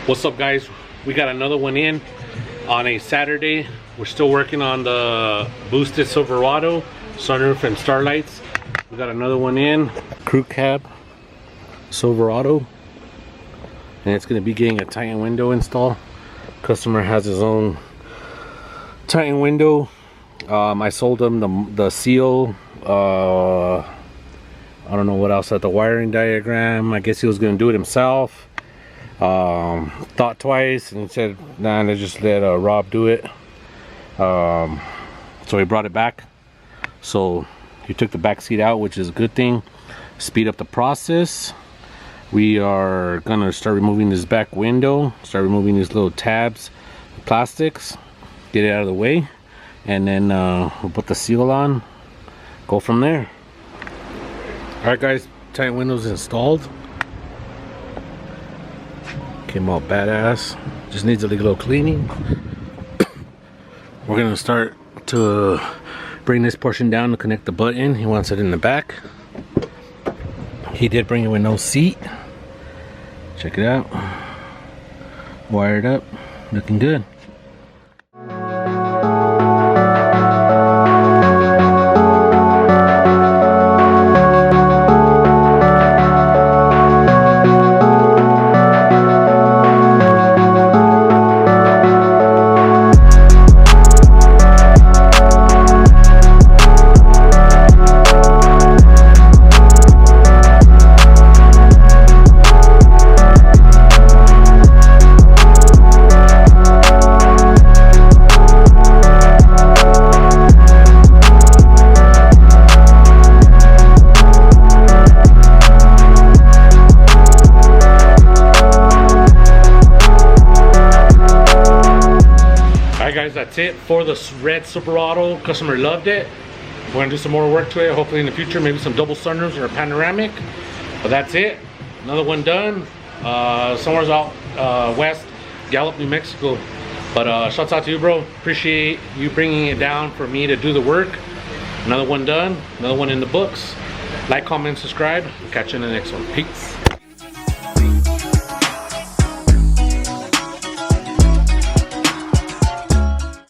What's up, guys? We got another one in on a Saturday. We're still working on the boosted Silverado sunroof and starlights. We got another one in, crew cab Silverado, and it's going to be getting a Titan window install. Customer has his own Titan window. I sold him the seal. I don't know what else, at the wiring diagram. I guess he was going to do it himself. Thought twice and said, nah, let's just let Rob do it. So he brought it back. So he took the back seat out, which is a good thing. Speed up the process. We are gonna start removing this back window, start removing these little tabs, plastics, get it out of the way, and then we'll put the seal on, go from there. Alright guys, Titan windows installed. Came out badass. Just needs a little cleaning. We're gonna start to bring this portion down to connect the button. He wants it in the back. He did bring it with no seat. Check it out. Wired up, looking good. Guys, that's it for the red Silverado. Customer loved it. We're gonna do some more work to it, hopefully in the future, maybe some double sunroofs or a panoramic. But that's it, another one done. Somewhere out west, Gallup, New Mexico. But shouts out to you, bro. Appreciate you bringing it down for me to do the work. Another one done, another one in the books. Like, comment, subscribe. Catch you in the next one. Peace.